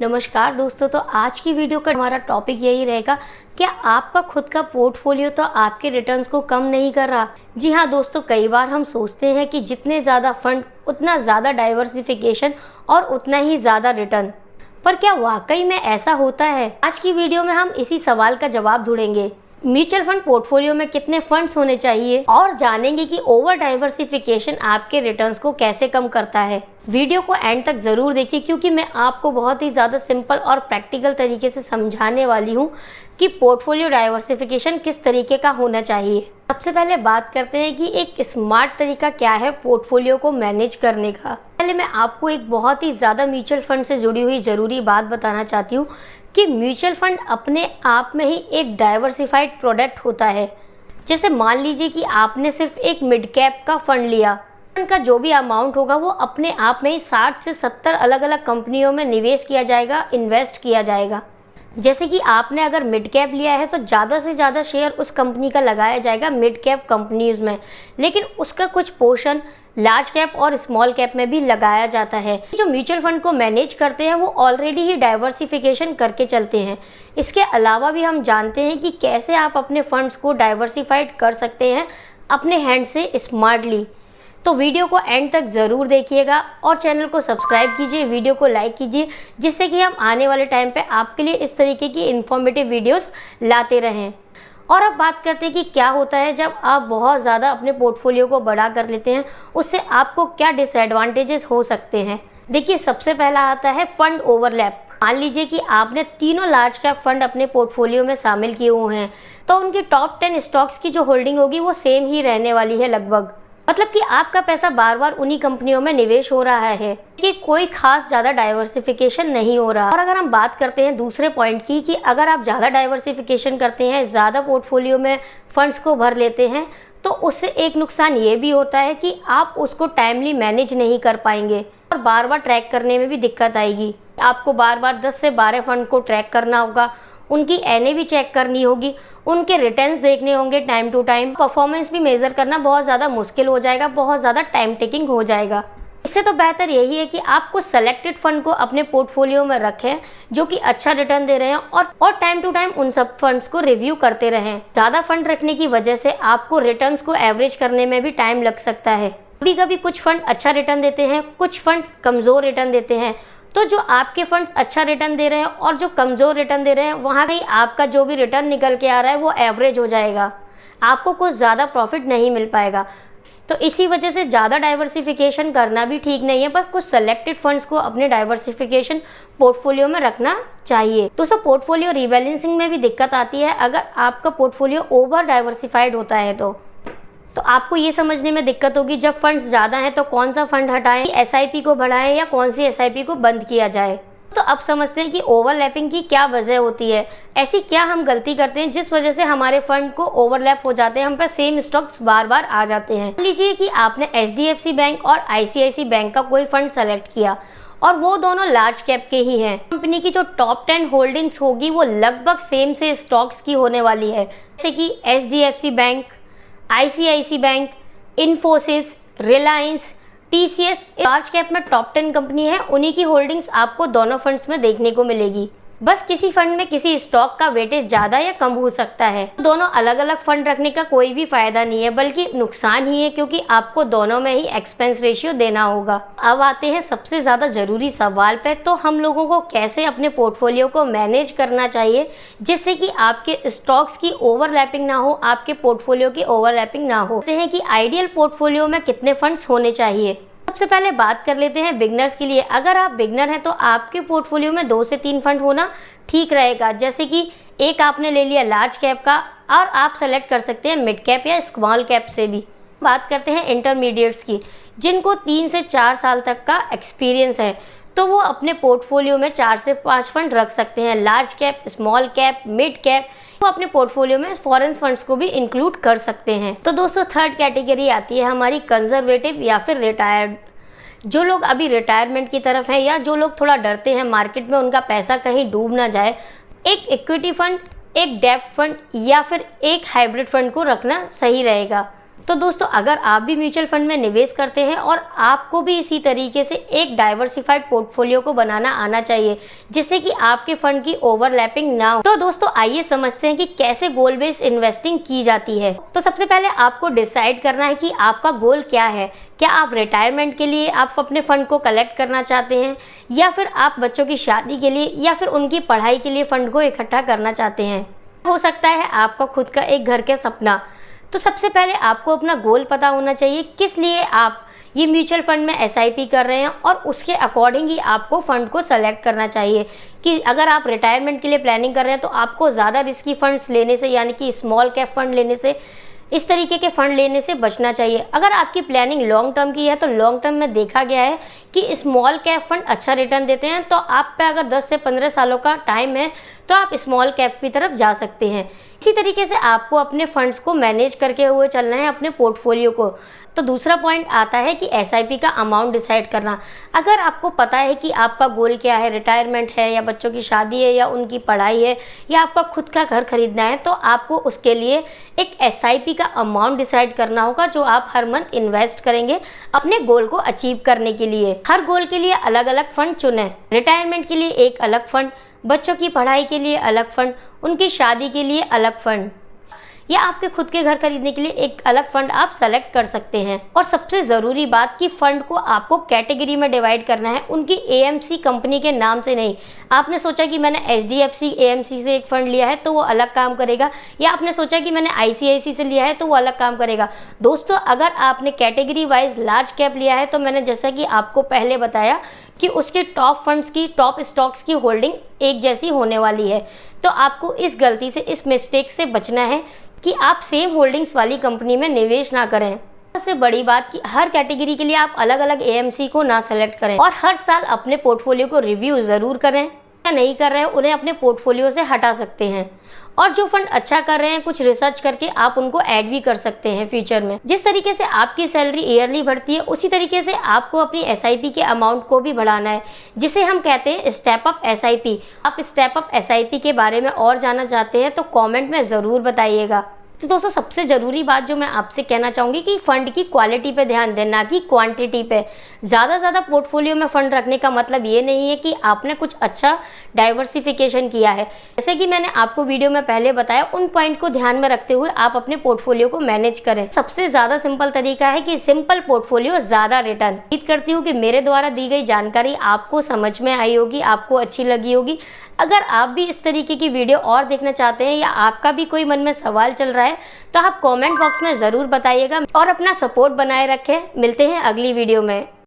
नमस्कार दोस्तों, तो आज की वीडियो का हमारा टॉपिक यही रहेगा, क्या आपका खुद का पोर्टफोलियो तो आपके रिटर्न्स को कम नहीं कर रहा। जी हाँ दोस्तों, कई बार हम सोचते हैं कि जितने ज़्यादा फंड उतना ज़्यादा डाइवर्सिफिकेशन और उतना ही ज़्यादा रिटर्न, पर क्या वाकई में ऐसा होता है? आज की वीडियो में हम इसी सवाल का जवाब ढूंढेंगे। म्यूचुअल फंड पोर्टफोलियो में कितने फंड्स होने चाहिए और जानेंगे कि ओवर डाइवर्सिफिकेशन आपके रिटर्न्स को कैसे कम करता है। वीडियो को एंड तक ज़रूर देखिए, क्योंकि मैं आपको बहुत ही ज़्यादा सिंपल और प्रैक्टिकल तरीके से समझाने वाली हूँ कि पोर्टफोलियो डाइवर्सिफिकेशन किस तरीके का होना चाहिए। सबसे पहले बात करते हैं कि एक स्मार्ट तरीका क्या है पोर्टफोलियो को मैनेज करने का। पहले मैं आपको एक बहुत ही ज़्यादा म्यूचुअल फंड से जुड़ी हुई ज़रूरी बात बताना चाहती हूँ कि म्यूचुअल फंड अपने आप में ही एक डाइवर्सिफाइड प्रोडक्ट होता है। जैसे मान लीजिए कि आपने सिर्फ एक मिड कैप का फंड लिया, फंड का जो भी अमाउंट होगा वो अपने आप में ही 60 से 70 अलग अलग कंपनियों में निवेश किया जाएगा, इन्वेस्ट किया जाएगा। जैसे कि आपने अगर मिड कैप लिया है तो ज़्यादा से ज़्यादा शेयर उस कंपनी का लगाया जाएगा मिड कैप कंपनीज में, लेकिन उसका कुछ पोर्शन लार्ज कैप और स्मॉल कैप में भी लगाया जाता है। जो म्यूचुअल फंड को मैनेज करते हैं वो ऑलरेडी ही डाइवर्सिफिकेशन करके चलते हैं। इसके अलावा भी हम जानते हैं कि कैसे आप अपने फंड्स को डाइवर्सिफाइड कर सकते हैं अपने हैंड से स्मार्टली। तो वीडियो को एंड तक ज़रूर देखिएगा और चैनल को सब्सक्राइब कीजिए, वीडियो को लाइक कीजिए, जिससे कि हम आने वाले टाइम पे आपके लिए इस तरीके की इन्फॉर्मेटिव वीडियोस लाते रहें। और अब बात करते हैं कि क्या होता है जब आप बहुत ज़्यादा अपने पोर्टफोलियो को बड़ा कर लेते हैं, उससे आपको क्या डिसएडवांटेजेस हो सकते हैं। देखिए, सबसे पहला आता है फंड ओवरलैप। मान लीजिए कि आपने तीनों लार्ज कैप फंड अपने पोर्टफोलियो में शामिल किए हुए हैं, तो उनकी टॉप 10 स्टॉक्स की जो होल्डिंग होगी वो सेम ही रहने वाली है लगभग। मतलब कि आपका पैसा बार बार उन्हीं कंपनियों में निवेश हो रहा है कि कोई खास ज़्यादा डाइवर्सिफिकेशन नहीं हो रहा। और अगर हम बात करते हैं दूसरे पॉइंट की कि अगर आप ज़्यादा डाइवर्सिफिकेशन करते हैं, ज़्यादा पोर्टफोलियो में फंड्स को भर लेते हैं, तो उससे एक नुकसान ये भी होता है कि आप उसको टाइमली मैनेज नहीं कर पाएंगे और बार बार ट्रैक करने में भी दिक्कत आएगी। आपको बार बार 10 से 12 फंड को ट्रैक करना होगा, उनकी NAV चेक करनी होगी, उनके रिटर्न्स देखने होंगे टाइम टू टाइम। परफॉर्मेंस भी मेज़र करना बहुत ज़्यादा मुश्किल हो जाएगा, बहुत ज़्यादा टाइम टेकिंग हो जाएगा। इससे तो बेहतर यही है कि आप कुछ सेलेक्टेड फंड को अपने पोर्टफोलियो में रखें जो कि अच्छा रिटर्न दे रहे हैं और टाइम टू टाइम उन सब फंड्स को रिव्यू करते रहें। ज़्यादा फंड रखने की वजह से आपको रिटर्न्स को एवरेज करने में भी टाइम लग सकता है। कभी कभी कुछ फंड अच्छा रिटर्न देते हैं, कुछ फंड कमज़ोर रिटर्न देते हैं। तो जो आपके फंड्स अच्छा रिटर्न दे रहे हैं और जो कमज़ोर रिटर्न दे रहे हैं, वहाँ भी आपका जो भी रिटर्न निकल के आ रहा है वो एवरेज हो जाएगा, आपको कुछ ज़्यादा प्रॉफिट नहीं मिल पाएगा। तो इसी वजह से ज़्यादा डाइवर्सिफिकेशन करना भी ठीक नहीं है, पर कुछ सेलेक्टेड फंड्स को अपने डाइवर्सिफिकेशन पोर्टफोलियो में रखना चाहिए। तो सब पोर्टफोलियो रीबैलेंसिंग में भी दिक्कत आती है अगर आपका पोर्टफोलियो ओवर डाइवर्सिफाइड होता है। तो आपको ये समझने में दिक्कत होगी जब फंड्स ज़्यादा हैं तो कौन सा फंड हटाएं, SIP को बढ़ाएं या कौन सी SIP को बंद किया जाए। तो अब समझते हैं कि ओवरलैपिंग की क्या वजह होती है, ऐसी क्या हम गलती करते हैं जिस वजह से हमारे फंड को ओवरलैप हो जाते हैं, हम पर सेम स्टॉक्स बार बार आ जाते हैं। मान लीजिए कि आपने HDFC बैंक और ICICI बैंक का कोई फंड सेलेक्ट किया और वो दोनों लार्ज कैप के ही हैं। कंपनी की जो टॉप 10 होल्डिंग्स होगी वो लगभग सेम से स्टॉक्स की होने वाली है, जैसे कि HDFC bank, ICICI bank, Infosys, Reliance, TCS। Large cap में टॉप 10 कंपनी है, उन्हीं की होल्डिंग्स आपको दोनों फंड्स में देखने को मिलेगी। बस किसी फंड में किसी स्टॉक का वेटेज ज़्यादा या कम हो सकता है। दोनों अलग अलग फंड रखने का कोई भी फायदा नहीं है, बल्कि नुकसान ही है, क्योंकि आपको दोनों में ही एक्सपेंस रेशियो देना होगा। अब आते हैं सबसे ज़्यादा ज़रूरी सवाल पे, तो हम लोगों को कैसे अपने पोर्टफोलियो को मैनेज करना चाहिए जिससे कि आपके स्टॉक्स की ओवरलैपिंग ना हो, आपके पोर्टफोलियो की ओवरलैपिंग ना हो। कहते हैं कि आइडियल पोर्टफोलियो में कितने फंड्स होने चाहिए। सबसे पहले बात कर लेते हैं बिगनर्स के लिए। अगर आप बिगनर हैं तो आपके पोर्टफोलियो में 2 से 3 फंड होना ठीक रहेगा। जैसे कि एक आपने ले लिया लार्ज कैप का और आप सेलेक्ट कर सकते हैं मिड कैप या स्मॉल कैप से भी। बात करते हैं इंटरमीडिएट्स की, जिनको 3 से 4 साल तक का एक्सपीरियंस है, तो वो अपने पोर्टफोलियो में 4 से 5 फंड रख सकते हैं। Large cap, small cap, mid cap, वो अपने पोर्टफोलियो में फॉरेन फंड्स को भी इंक्लूड कर सकते हैं। तो दोस्तों, थर्ड कैटेगरी आती है हमारी कंजर्वेटिव या फिर रिटायर्ड। जो लोग अभी रिटायरमेंट की तरफ हैं या जो लोग थोड़ा डरते हैं मार्केट में उनका पैसा कहीं डूब ना जाए, एक इक्विटी फंड, एक डेब्ट फंड या फिर एक हाइब्रिड फंड को रखना सही रहेगा। तो दोस्तों अगर आप भी म्यूचुअल फंड में निवेश करते हैं और आपको भी इसी तरीके से एक डाइवर्सिफाइड पोर्टफोलियो को बनाना आना चाहिए जिससे कि आपके फंड की ओवरलैपिंग ना हो, तो दोस्तों आइए समझते हैं कि कैसे गोल बेस्ड इन्वेस्टिंग की जाती है। तो सबसे पहले आपको डिसाइड करना है कि आपका गोल क्या है। क्या आप रिटायरमेंट के लिए आप अपने फंड को कलेक्ट करना चाहते हैं, या फिर आप बच्चों की शादी के लिए या फिर उनकी पढ़ाई के लिए फंड को इकट्ठा करना चाहते हैं। हो सकता है आपका खुद का एक घर का सपना। तो सबसे पहले आपको अपना गोल पता होना चाहिए, किस लिए आप ये म्यूचुअल फंड में एसआईपी कर रहे हैं, और उसके अकॉर्डिंग ही आपको फंड को सेलेक्ट करना चाहिए। कि अगर आप रिटायरमेंट के लिए प्लानिंग कर रहे हैं तो आपको ज़्यादा रिस्की फंड्स लेने से, यानी कि स्मॉल कैप फंड लेने से, इस तरीके के फंड लेने से बचना चाहिए। अगर आपकी प्लानिंग लॉन्ग टर्म की है तो लॉन्ग टर्म में देखा गया है कि स्मॉल कैप फंड अच्छा रिटर्न देते हैं। तो आप पे अगर 10 से 15 सालों का टाइम है तो आप स्मॉल कैप की तरफ जा सकते हैं। इसी तरीके से आपको अपने फंड्स को मैनेज करके हुए चलना है, अपने पोर्टफोलियो को। तो दूसरा पॉइंट आता है कि एसआईपी का अमाउंट डिसाइड करना। अगर आपको पता है कि आपका गोल क्या है, रिटायरमेंट है या बच्चों की शादी है या उनकी पढ़ाई है या आपका खुद का घर खरीदना है, तो आपको उसके लिए एक एसआईपी का अमाउंट डिसाइड करना होगा जो आप हर मंथ इन्वेस्ट करेंगे अपने गोल को अचीव करने के लिए। हर गोल के लिए अलग अलग फंड चुनें। रिटायरमेंट के लिए एक अलग फंड, बच्चों की पढ़ाई के लिए अलग फंड, उनकी शादी के लिए अलग फंड, या आपके खुद के घर खरीदने के लिए एक अलग फंड आप सेलेक्ट कर सकते हैं। और सबसे ज़रूरी बात कि फ़ंड को आपको कैटेगरी में डिवाइड करना है, उनकी एएमसी कंपनी के नाम से नहीं। आपने सोचा कि मैंने एचडीएफसी एएमसी से एक फ़ंड लिया है तो वो अलग काम करेगा, या आपने सोचा कि मैंने आईसीआईसी से लिया है तो वो अलग काम करेगा। दोस्तों अगर आपने कैटेगरी वाइज लार्ज कैप लिया है तो मैंने जैसा कि आपको पहले बताया कि उसके टॉप फंड्स की, टॉप स्टॉक्स की होल्डिंग एक जैसी होने वाली है। तो आपको इस गलती से, इस मिस्टेक से बचना है कि आप सेम होल्डिंग्स वाली कंपनी में निवेश ना करें। सबसे बड़ी बात कि हर कैटेगरी के लिए आप अलग अलग एएमसी को ना सेलेक्ट करें, और हर साल अपने पोर्टफोलियो को रिव्यू ज़रूर करें। या नहीं कर रहे हैं उन्हें अपने पोर्टफोलियो से हटा सकते हैं, और जो फंड अच्छा कर रहे हैं कुछ रिसर्च करके आप उनको ऐड भी कर सकते हैं फ्यूचर में। जिस तरीके से आपकी सैलरी ईयरली बढ़ती है उसी तरीके से आपको अपनी एसआईपी के अमाउंट को भी बढ़ाना है, जिसे हम कहते हैं स्टेप अप एसआईपी। आप स्टेप अप एसआईपी के बारे में और जानना चाहते हैं तो कमेंट में ज़रूर बताइएगा। तो दोस्तों सबसे ज़रूरी बात जो मैं आपसे कहना चाहूँगी कि फ़ंड की क्वालिटी पे ध्यान दें, ना कि क्वांटिटी पे। ज़्यादा पोर्टफोलियो में फ़ंड रखने का मतलब ये नहीं है कि आपने कुछ अच्छा डाइवर्सिफिकेशन किया है। जैसे कि मैंने आपको वीडियो में पहले बताया, उन पॉइंट को ध्यान में रखते हुए आप अपने पोर्टफोलियो को मैनेज करें। सबसे ज़्यादा सिंपल तरीका है कि सिंपल पोर्टफोलियो ज़्यादा रिटर्न। उम्मीद करती हूँ कि मेरे द्वारा दी गई जानकारी आपको समझ में आई होगी, आपको अच्छी लगी होगी। अगर आप भी इस तरीके की वीडियो और देखना चाहते हैं या आपका भी कोई मन में सवाल चल रहा है तो आप कमेंट बॉक्स में ज़रूर बताइएगा, और अपना सपोर्ट बनाए रखें। मिलते हैं अगली वीडियो में।